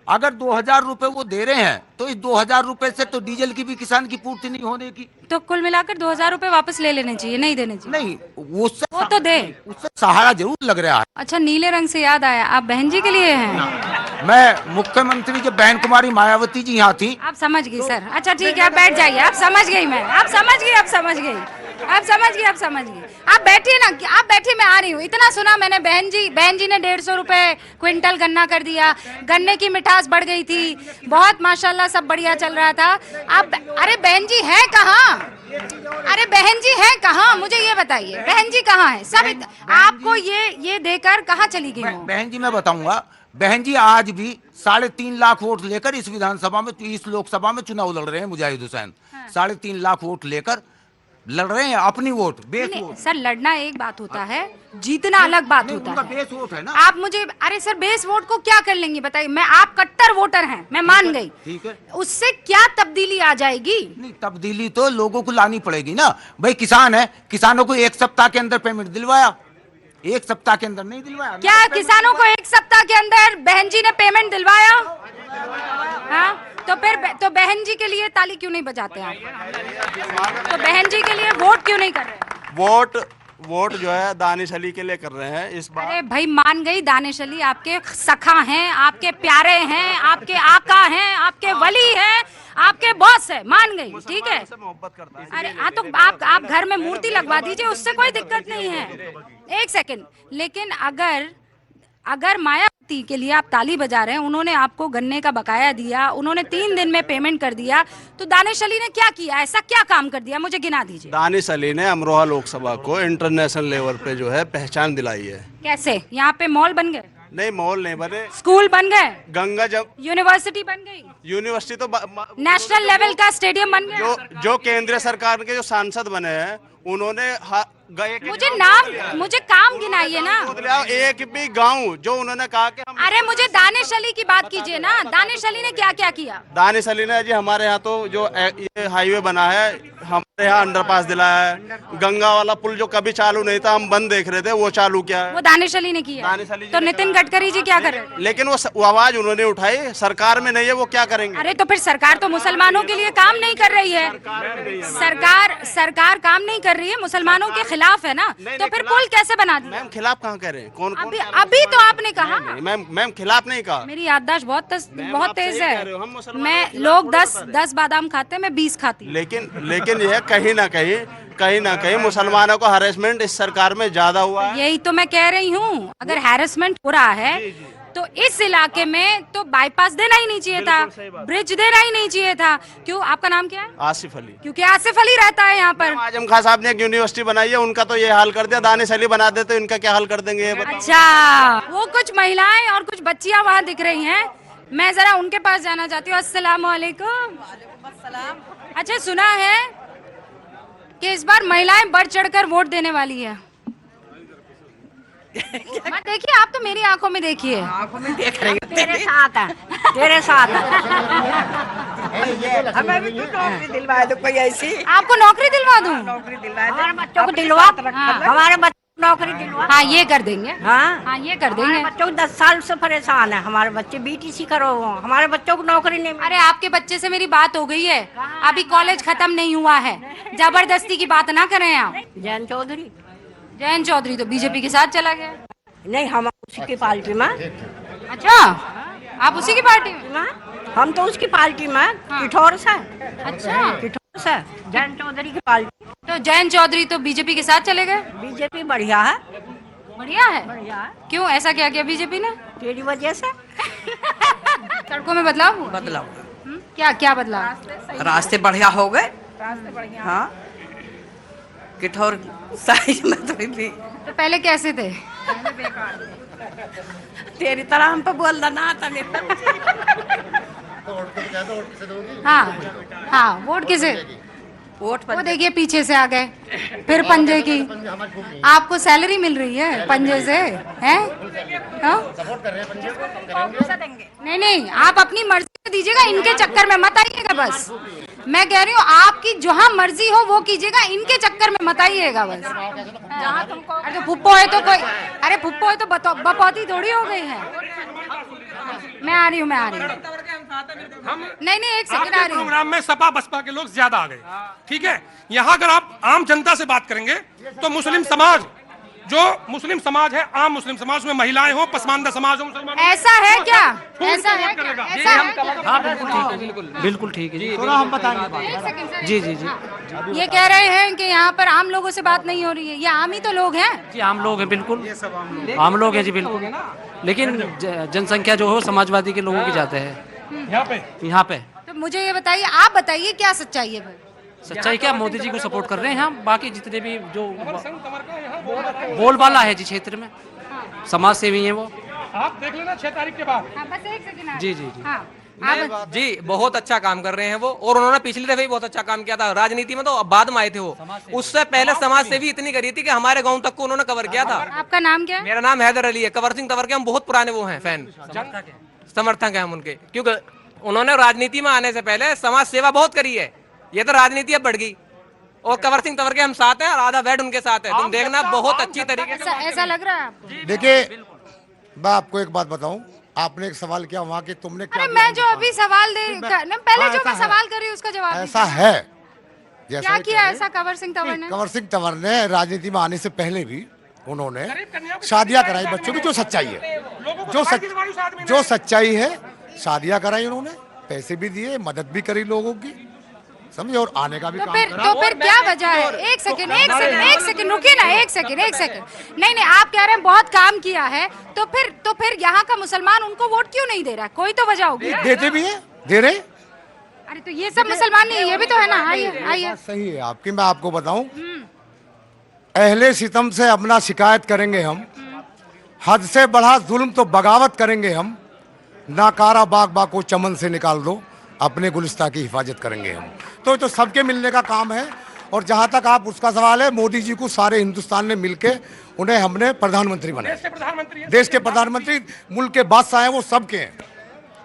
अगर 2000 रुपये वो दे रहे हैं तो इस 2000 रुपये से तो डीजल की भी किसान की पूर्ति नहीं होने की। तो कुल मिलाकर 2000 रुपये वापस ले लेने चाहिए, नहीं देने चाहिए? नहीं, वो तो दे, उससे सहारा जरूर लग रहा है। अच्छा, नीले रंग से याद आया, आप बहन जी के लिए हैं? मैं मुख्यमंत्री जब बहन कुमारी मायावती जी यहाँ थी। आप समझ गई सर, अच्छा ठीक है, आप बैठ जाइए, आप समझ गई मैं, आप समझ गई। आप बैठिए ना, आप बैठिए, मैं आ रही हूँ। इतना सुना मैंने, बहन जी ने 150 रुपए क्विंटल गन्ना कर दिया, गन्ने की मिठास बढ़ गई थी, बहुत माशाल्लाह सब बढ़िया चल रहा था। आप अरे बहन जी है कहाँ? अरे बहन जी है कहाँ, मुझे ये बताइए, बहन जी कहाँ है? सब आपको ये देकर कहाँ चली गई? बहन जी मैं बताऊंगा, बहन जी आज भी 3.5 लाख वोट लेकर इस विधानसभा में, इस लोकसभा में चुनाव लड़ रहे हैं। मुजाहिद हुसैन 3.5 लाख वोट लेकर लड़ रहे हैं अपनी वोट, बेस वोट। सर लड़ना एक बात होता है, जीतना अलग बात होता है। बेस वोट है ना। आप मुझे, अरे सर बेस वोट को क्या कर लेंगे बताइए? मैं, आप कट्टर वोटर हैं, मैं मान गई, ठीक है, उससे क्या तब्दीली आ जाएगी? नहीं, तब्दीली तो लोगों को लानी पड़ेगी ना भाई। किसान है, किसानों को 1 सप्ताह के अंदर पेमेंट दिलवाया, 1 सप्ताह के अंदर नहीं दिलवाया। क्या किसानों को 1 सप्ताह के अंदर बहन जी ने पेमेंट दिलवाया? हाँ, तो फिर तो बहन जी के लिए ताली क्यों नहीं बजाते आप? तो बहन जी के लिए वोट क्यों नहीं कर रहे? वोट जो है दानिश अली के लिए कर रहे हैं इस बार। अरे भाई मान गई, दानिश अली आपके सखा हैं, आपके प्यारे हैं, आपके आका हैं, आपके वली हैं, आपके बॉस है, मान गई, ठीक है। अरे हाँ, तो आप घर में मूर्ति लगवा दीजिए, उससे कोई दिक्कत नहीं है। एक सेकंड, लेकिन अगर मायावती के लिए आप ताली बजा रहे हैं, उन्होंने आपको गन्ने का बकाया दिया, उन्होंने 3 दिन में पेमेंट कर दिया, तो दानिश अली ने क्या किया? ऐसा क्या काम कर दिया, मुझे गिना दीजिए। दानिश अली ने अमरोहा लोकसभा को इंटरनेशनल लेवल पे जो है पहचान दिलाई है। कैसे? यहाँ पे मॉल बन गए? नहीं, मॉल नहीं बने, स्कूल बन गए, गंगा जब यूनिवर्सिटी बन गई, यूनिवर्सिटी तो नेशनल लेवल का स्टेडियम बन गया। जो केंद्रीय सरकार के जो सांसद बने हैं उन्होंने मुझे काम गिनाइए ना। एक भी गांव जो उन्होंने कहा कि हम, अरे मुझे दानिश अली की बात कीजिए ना, दानिश अली ने क्या क्या किया? दानिश अली ने जी हमारे यहाँ तो जो ये हाईवे बना है, हमारे यहाँ अंडरपास दिलाया है, गंगा वाला पुल जो कभी चालू नहीं था, हम बंद देख रहे थे, वो चालू किया है, वो दानिश अली ने किया। दानिश अली तो नितिन गडकरी जी क्या कर रहे हैं? लेकिन वो आवाज उन्होंने उठाई, सरकार में नहीं है, वो क्या करेंगे? अरे तो फिर सरकार तो मुसलमानों के लिए काम नहीं कर रही है, सरकार काम नहीं कर रही है, मुसलमानों के खिलाफ है ना, तो फिर पुल कैसे बना दिया? मैम खिलाफ कहाँ कह रहे हैं? कौन अभी तो आपने कहा। मैम खिलाफ नहीं कहा। मेरी याददाश्त बहुत तेज है, मैं लोग 10 बादाम खाते हैं, मैं 20 खाती। लेकिन यह कहीं ना कहीं मुसलमानों को हैरेसमेंट इस सरकार में ज्यादा हुआ है। यही तो मैं कह रही हूँ, अगर हैरेसमेंट हो रहा है तो इस इलाके में तो बाईपास देना ही नहीं चाहिए था, ब्रिज देना ही नहीं चाहिए था। क्यों? आपका नाम क्या है? आसिफ अली। क्योंकि आसिफ अली रहता है यहाँ पर। आजम खान साहब ने एक यूनिवर्सिटी बनाई है, उनका तो ये हाल कर दिया, दानिश अली बना देते, इनका क्या हाल कर देंगे ये बताओ। अच्छा, वो कुछ महिलाएं और कुछ बच्चियां वहाँ दिख रही हैं, मैं जरा उनके पास जाना चाहती हूँ। अस्सलाम वालेकुम। अच्छा, सुना है कि इस बार महिलाएं बढ़ चढ़कर वोट देने वाली है। मत देखिए, आप तो मेरी आंखों में देखिए। आंखों में देख रही हूँ, तेरे साथ है, तेरे साथ है। हमें भी तो नौकरी दिलवा दो कोई ऐसी। आपको नौकरी दिलवा दूं? नौकरी दिलवा दो, हमारे बच्चों को दिलवा, हमारे बच्चों को नौकरी दिलवा। हाँ, ये कर देंगे। हाँ ये कर देंगे। बच्चों को 10 साल से परेशान है, हमारे बच्चे BTC करो, हमारे बच्चों को नौकरी नहीं। अरे, आपके बच्चे से मेरी बात हो गई है, अभी कॉलेज खत्म नहीं हुआ है। जबरदस्ती की बात ना करें आप। जयंत चौधरी, जयंत चौधरी तो बीजेपी के साथ चला गया। नहीं, हम उसी की पार्टी में। अच्छा, आप उसी की पार्टी में? हम तो उसकी पार्टी में, किठौर से। अच्छा, किठौर से जयंत चौधरी की पार्टी। तो जयंत चौधरी तो बीजेपी के साथ चले गए। बीजेपी बढ़िया है। बढ़िया है? बढ़िया है। क्यों, ऐसा क्या किया बीजेपी ने? तेरी वजह से। सड़कों में बदलाव हुआ? बदलाव क्या क्या बदलाव? रास्ते बढ़िया हो गए। हाँ, किठौर साइज में थोड़ी भी। तो पहले कैसे थे? तेरी तरह हम पे बोल ना आता। हाँ हाँ, वोट किसे? वोट वो देखिए पीछे से आ गए, फिर पंजे की। आपको सैलरी मिल रही है पंजे से, हैं? नहीं नहीं, आप अपनी मर्जी से दीजिएगा, इनके चक्कर में मत आइएगा बस। मैं कह रही हूँ, आपकी जहाँ मर्जी हो वो कीजिएगा, इनके चक्कर में मत आइएगा बस। अरे तो फुप्पो है तो कोई, अरे फुप्पो है तो बपौती थोड़ी हो गई है। मैं आ रही हूँ। नहीं नहीं, एक सेकंड, आ रही हूँ। प्रोग्राम में सपा बसपा के लोग ज्यादा आ गए, ठीक है। यहाँ अगर आप आम जनता से बात करेंगे तो मुस्लिम समाज, जो मुस्लिम समाज है, आम मुस्लिम समाज में महिलाएं हो, पसमानदा समाज हो, मुसलमान, ऐसा है क्या? ऐसा है क्या? ऐसा है क्या? हाँ, बिल्कुल ठीक है, बिल्कुल ठीक है जी। हम बताएंगे। जी जी जी। ये कह रहे हैं कि यहाँ पर आम लोगों से बात नहीं हो रही है। ये आम ही तो लोग हैं जी, आम लोग हैं, बिल्कुल आम लोग हैं जी, बिल्कुल। लेकिन जनसंख्या जो हो समाजवादी के लोगों की ज्यादा है यहाँ पे। तो मुझे ये बताइए, आप बताइए क्या सच्चाई है भाई? सच्चाई क्या, मोदी जी को सपोर्ट कर रहे हैं हम। बाकी जितने भी जो बोलबाला है जी क्षेत्र में, समाज सेवी हैं वो। आप देख लेना 6 तारीख के बाद। बस एक सेकंड। जी जी जी। जी, बहुत अच्छा काम कर रहे हैं वो, और उन्होंने पिछली दफे भी बहुत अच्छा काम किया था। राजनीति में तो बाद में आए थे वो, उससे पहले समाज सेवी इतनी करी थी कि हमारे गांव तक को उन्होंने कवर किया था। आपका नाम क्या है? मेरा नाम हैदर अली है। कंवर सिंह तंवर के हम बहुत पुराने वो हैं, फैन समर्थक हैं हम उनके, क्योंकि उन्होंने राजनीति में आने से पहले समाज सेवा बहुत करी है। ये तो राजनीति अब बढ़ गई, और कंवर सिंह तंवर के हम साथ हैं और आधा बैठ उनके साथ है। तुम देखना बहुत अच्छी तरीके से। ऐसा लग रहा है आपको? देखिए, मैं आपको एक बात बताऊं, आपने एक सवाल किया वहाँ के, तुमने क्या? अरे मैं जो अभी सवाल पहले जो मैं सवाल कर रही हूँ उसका जवाब ऐसा है। क्या किया ऐसा कंवर सिंह तंवर ने? कंवर सिंह तंवर ने राजनीति में आने से पहले भी उन्होंने शादियां कराई बच्चों की, जो सच्चाई है, जो सच्चाई है, शादियां कराई उन्होंने, पैसे भी दिए, मदद भी करी लोगों की, समझे, और आने का भी काम करा। तो फिर क्या वजह है? एक सेकंड रुकिए ना, एक सेकंड। नहीं नहीं, आप कह रहे हैं बहुत काम किया है, तो फिर यहाँ का मुसलमान उनको वोट क्यों नहीं दे रहा? कोई तो वजह होगी। देते भी है, दे रहे। अरे तो ये सब मुसलमान नहीं, ये भी तो है ना। आइए। सही है आपकी। मैं आपको बताऊं, अहले सितम से अपना शिकायत करेंगे हम, हद से बढ़ा जुल्म तो बगावत करेंगे हम, नाकारा बाग को चमन से निकाल दो, अपने गुलिस्ता की हिफाजत करेंगे हम। तो सबके मिलने का काम है। और जहां तक आप उसका सवाल है, मोदी जी को सारे हिंदुस्तान ने मिलके उन्हें हमने प्रधानमंत्री बनाया। देश के प्रधानमंत्री, मुल्क के बादशाह हैं, वो सबके हैं,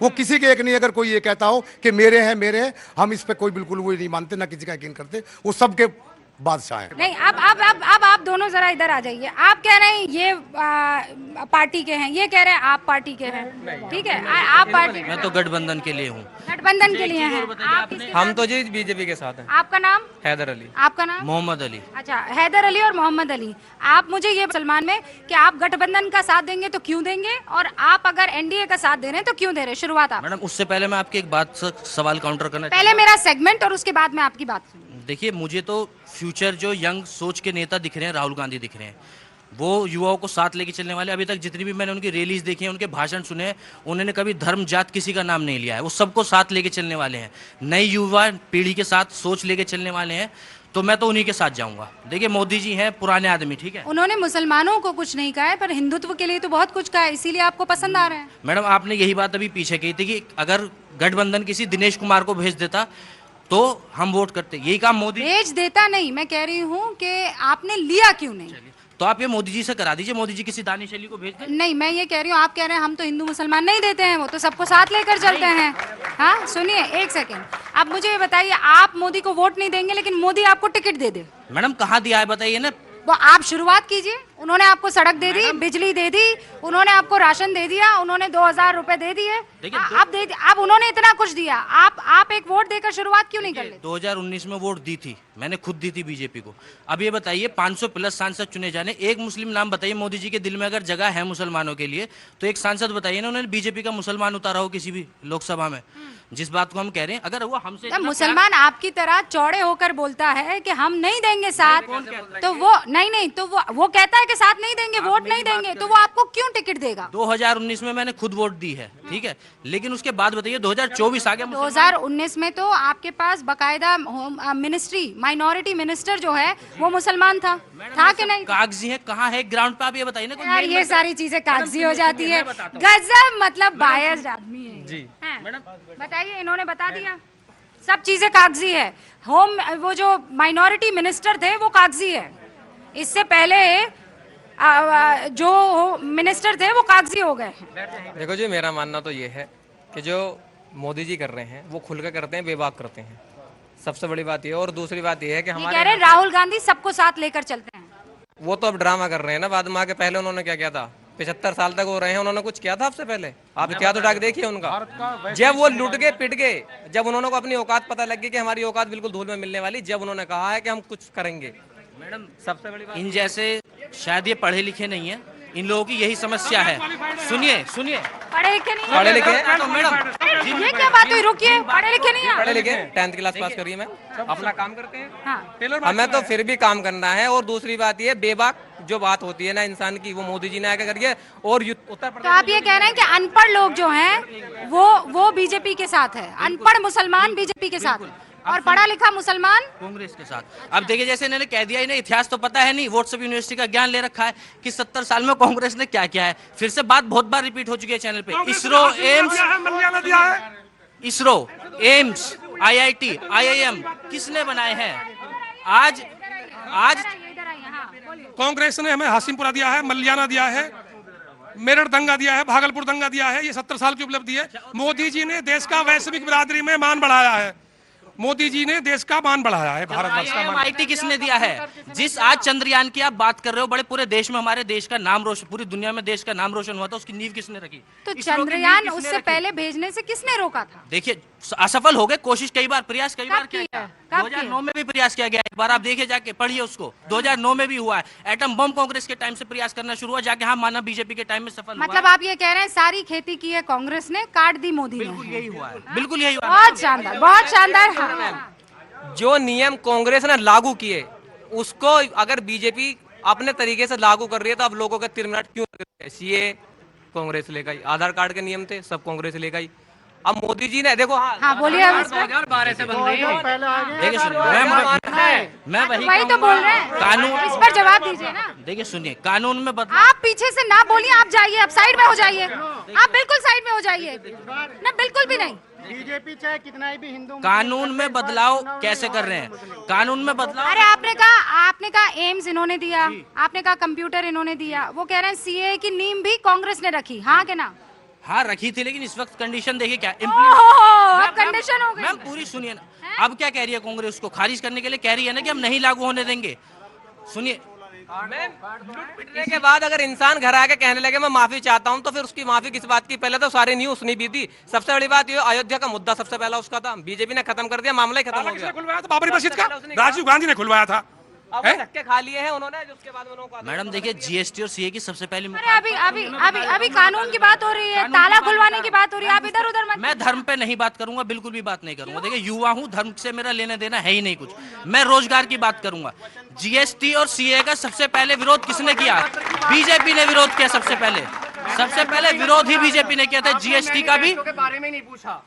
वो किसी के एक नहीं। अगर कोई ये कहता हो कि मेरे हैं, हम इस पे कोई बिल्कुल वो नहीं मानते, ना किसी का यकीन करते, वो सबके बादशाह है। नहीं, अब आप दोनों जरा इधर आ जाइए। आप कह रहे हैं ये पार्टी के हैं, ये कह रहे हैं आप पार्टी के हैं, ठीक है। आप पार्टी, मैं तो गठबंधन के लिए हूँ। गठबंधन के लिए हैं आप? हम तो जी बीजेपी के साथ हैं। आपका नाम? हैदर अली। आपका नाम? मोहम्मद अली। अच्छा, हैदर अली और मोहम्मद अली। आप मुझे ये मुसलमान में कि आप गठबंधन का साथ देंगे तो क्यों देंगे, और आप अगर एनडीए का साथ दे रहे हैं तो क्यों दे रहे हैं? शुरुआत आप। मैडम, उससे पहले मैं आपकी एक बात से सवाल काउंटर करना पहले मेरा सेगमेंट और उसके बाद में आपकी बात सुनिए। देखिए, मुझे तो फ्यूचर जो यंग सोच के नेता दिख रहे हैं, राहुल गांधी दिख रहे हैं, वो युवाओं को साथ लेके चलने वाले। अभी तक जितनी भी मैंने उनकी रैलीज देखी हैं, उनके भाषण सुने हैं, उन्होंने कभी धर्म जात किसी का नाम नहीं लिया है। वो सबको साथ लेके चलने वाले हैं, नई युवा पीढ़ी के साथ सोच लेके चलने वाले हैं। तो मैं तो उन्हीं के साथ जाऊंगा। देखिए मोदी जी हैं पुराने आदमी, ठीक है। उन्होंने मुसलमानों को कुछ नहीं कहा है, पर हिंदुत्व के लिए तो बहुत कुछ कहा है, इसीलिए आपको पसंद आ रहा है। मैडम आपने यही बात अभी पीछे कही थी कि अगर गठबंधन किसी दिनेश कुमार को भेज देता तो हम वोट करते, यही काम मोदी भेज देता नहीं, मैं कह रही हूँ कि आपने लिया क्यों नहीं। तो आप ये मोदी जी से करा दीजिए, मोदी जी किसी दानिश अली को भेज दें। नहीं, मैं ये कह रही हूँ, आप कह रहे हैं हम तो हिंदू मुसलमान नहीं देते हैं, वो तो सबको साथ लेकर चलते हैं। हाँ सुनिए एक सेकेंड, अब मुझे ये बताइए, आप मोदी को वोट नहीं देंगे लेकिन मोदी आपको टिकट दे दे। मैडम कहाँ दिया है बताइए ना। वो आप शुरुआत कीजिए, उन्होंने आपको सड़क दे दी, बिजली दे दी, उन्होंने आपको राशन दे दिया, उन्होंने 2000 रुपए दे दिए, अब उन्होंने इतना कुछ दिया, आप एक वोट देकर शुरुआत क्यों नहीं कर लेते? 2019 में वोट दी थी, मैंने खुद दी थी बीजेपी को। अब ये बताइए 500 प्लस सांसद चुने जाने, एक मुस्लिम नाम बताइए मोदी जी के दिल में अगर जगह है मुसलमानों के लिए, तो एक सांसद बताइए ना उन्होंने बीजेपी का मुसलमान उतारा हो किसी भी लोकसभा में। जिस बात को हम कह रहे हैं, अगर वो हमसे मुसलमान आपकी तरह चौड़े होकर बोलता है कि हम नहीं देंगे साथ, तो वो नहीं तो वो कहता है कि साथ नहीं देंगे, वोट नहीं देंगे, तो वो आपको क्यों टिकट देगा? 2019 में मैंने खुद वोट दी है, ठीक है, लेकिन उसके बाद बताइए 2024 आ गया। 2019 में तो आपके पास बकायदा मिनिस्ट्री, माइनॉरिटी मिनिस्टर जो है वो मुसलमान था कि नहीं? कागजी है, कहाँ है ग्राउंड पे, आप ये बताइए ना। यार ये सारी चीजें कागजी हो जाती है, गजब, मतलब बायस्ड आदमी है जी। मैडम बताइए, इन्होंने बता दिया सब चीजें कागजी है। होम वो जो माइनॉरिटी मिनिस्टर थे वो कागजी है, इससे पहले जो मिनिस्टर थे वो कागजी हो गए। देखो जी, मेरा मानना तो ये है कि जो मोदी जी कर रहे हैं वो खुल के करते हैं, बेबाक करते हैं, सबसे बड़ी बात ये। और दूसरी बात ये है कि कह रहे हैं राहुल गांधी सबको साथ लेकर चलते हैं, वो तो अब ड्रामा कर रहे हैं ना, बाद में आके पहले उन्होंने क्या किया था, 75 साल तक हो रहे हैं, उन्होंने कुछ किया था आपसे पहले? आप इतिहास उठा के देखिए उनका। जब वो लुट गए पिट गए, जब उन्होंने को अपनी औकात पता लग गई कि हमारी औकात बिल्कुल धूल में मिलने वाली, जब उन्होंने कहा है कि हम कुछ करेंगे। मैडम सबसे बड़ी बात, इन जैसे शायद ये पढ़े लिखे नहीं है, इन लोगों की यही समस्या है। सुनिए पढ़े लिखे नहीं, पढ़े लिखे तो मैडम ये क्या बात हुई? रुकिए, पढ़े लिखे नहीं है, पढ़े लिखे 10th क्लास पास करिए मैम, अपना काम करते हैं। हाँ। हमें तो फिर भी काम करना है। और दूसरी बात ये, बेबाक जो बात होती है ना इंसान की, वो मोदी जी ने आगे करिए। और उत्तर प्रदेश, तो आप ये कह रहे हैं कि अनपढ़ लोग जो हैं वो बीजेपी के साथ है, अनपढ़ मुसलमान बीजेपी के साथ है और पढ़ा लिखा मुसलमान कांग्रेस के साथ। अब देखिए जैसे इन्होंने कह दिया, इन्हें इतिहास तो पता है नहीं, व्हाट्सएप यूनिवर्सिटी का ज्ञान ले रखा है कि 70 साल में कांग्रेस ने क्या किया है। फिर से बात बहुत बार रिपीट हो चुकी है चैनल पे। इसरो, एम्स, IIT, IIM किसने बनाए हैं? आज कांग्रेस ने हमें हासिमपुरा दिया है, मल्याना दिया है, मेरठ दंगा दिया है, भागलपुर दंगा दिया है, ये 70 साल की उपलब्धि है। मोदी जी ने देश का वैश्विक बिरादरी में मान बढ़ाया है, मोदी जी ने देश का मान बढ़ाया है, भारतवर्ष का मान। MIT किसने दिया है? जिस आज चंद्रयान की आप बात कर रहे हो, बड़े पूरे देश में हमारे देश का नाम रोशन, पूरी दुनिया में देश का नाम रोशन हुआ था, उसकी नींव किसने रखी? तो चंद्रयान उससे पहले भेजने से किसने रोका था? देखिए असफल हो गए, कोशिश कई बार, प्रयास कई बार किया गया। 2009 में भी प्रयास किया गया, एक बार आप देखिए जाके पढ़िए उसको, 2009 में भी हुआ है। एटम बम कांग्रेस के टाइम से प्रयास करना शुरू हुआ, जाके हाँ माना बीजेपी के टाइम में सफल मतलब आप ये कह रहे हैं सारी खेती की है कांग्रेस ने, काट दी मोदी ने। बिल्कुल यही हुआ है, बिल्कुल यही हुआ। बहुत शानदार, बहुत शानदार। जो नियम कांग्रेस ने लागू किए उसको अगर बीजेपी अपने तरीके से लागू कर रही है, तो अब लोगों के 3 मिनट क्यों लग रहे हैं? सीए कांग्रेस ले गई, आधार कार्ड के नियम थे सब कांग्रेस ले गई। अब मोदी जी ने देखो, हाँ बोलिए, मैं वही तो बोल रहे हैं, कानून, इस पर जवाब दीजिए ना। देखिए सुनिए, कानून में बदलाव, आप पीछे से ना बोलिए, आप जाइए, आप साइड में हो जाइए, आप बिल्कुल साइड में हो जाइए ना, बिल्कुल भी नहीं। बीजेपी चाहे कितना भी हिंदू, कानून में बदलाव कैसे कर रहे हैं? कानून में बदलाव, अरे आपने कहा एम्स इन्होंने दिया, आपने कहा कंप्यूटर इन्होंने दिया, वो कह रहे हैं सीए की नींव भी कांग्रेस ने रखी, हाँ के ना? हाँ रखी थी, लेकिन इस वक्त कंडीशन देखिए क्या कंडीशन हो गई। मैम पूरी सुनिए ना, अब क्या कह रही है कांग्रेस? उसको खारिज करने के लिए कह रही है ना कि हम नहीं लागू होने देंगे। सुनिए, पिटने के बाद अगर इंसान घर आके कहने लगे मैं माफी चाहता हूं, तो फिर उसकी माफी किस बात की? पहले तो सारी न्यूज सुनी भी थी। सबसे बड़ी बात ये, अयोध्या का मुद्दा सबसे पहला उसका था, बीजेपी ने खत्म कर दिया, मामला ही खत्म हो गया। खुलवाया था बाबरी मस्जिद का, राजीव गांधी ने खुलवाया था। अब वो धक्के खा लिए हैं उन्होंने, उसके बाद उन्होंने। मैडम देखिए जीएसटी और सीए की सबसे पहली, अभी कानून की बात हो रही है, ताला खुलवाने की बात हो रही है, आप इधर उधर मत। मैं धर्म पे नहीं बात करूंगा, बिल्कुल भी बात नहीं करूंगा। देखिए युवा हूं, धर्म से मेरा लेने देना है ही नहीं कुछ, मैं रोजगार की बात करूंगा। जीएसटी और सीए का सबसे पहले विरोध किसने किया? बीजेपी ने विरोध किया सबसे पहले विरोध ही बीजेपी ने किया था। जीएसटी का भी बारे में नहीं पूछा,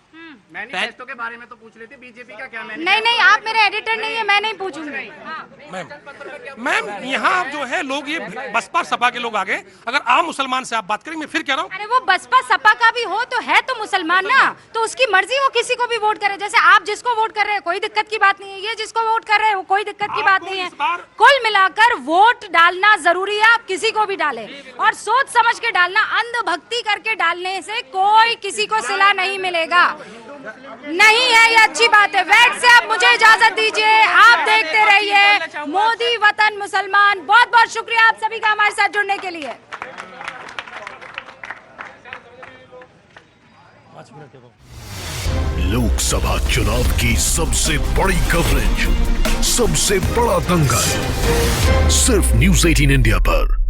मैनिफेस्टो के बारे में तो पूछ लेते, बीजेपी का क्या नहीं नहीं, आप मेरे एडिटर नहीं है, मैं नहीं पूछूंगी। मैम यहाँ जो है लोग ये बसपा सपा के लोग आ गए, अगर आम मुसलमान से आप बात करेंगे, मैं फिर कह रहा हूँ अरे वो बसपा सपा का भी हो तो है तो मुसलमान ना, तो उसकी मर्जी हो किसी को भी वोट करे। जैसे आप जिसको वोट कर रहे हैं कोई दिक्कत की बात नहीं है, ये जिसको वोट कर रहे हैं वो कोई दिक्कत की बात नहीं है। कुल मिलाकर वोट डालना जरूरी है, आप किसी को भी डालें और सोच समझ के डालना। अंधभक्ति करके डालने से कोई किसी को सिला नहीं मिलेगा, नहीं है, ये अच्छी बात है। वेट से आप मुझे इजाजत दीजिए, आप देखते रहिए मोदी वतन मुसलमान। बहुत बहुत शुक्रिया आप सभी का हमारे साथ जुड़ने के लिए। लोकसभा चुनाव की सबसे बड़ी कवरेज, सबसे बड़ा दंगल, सिर्फ न्यूज़ 18 इंडिया पर।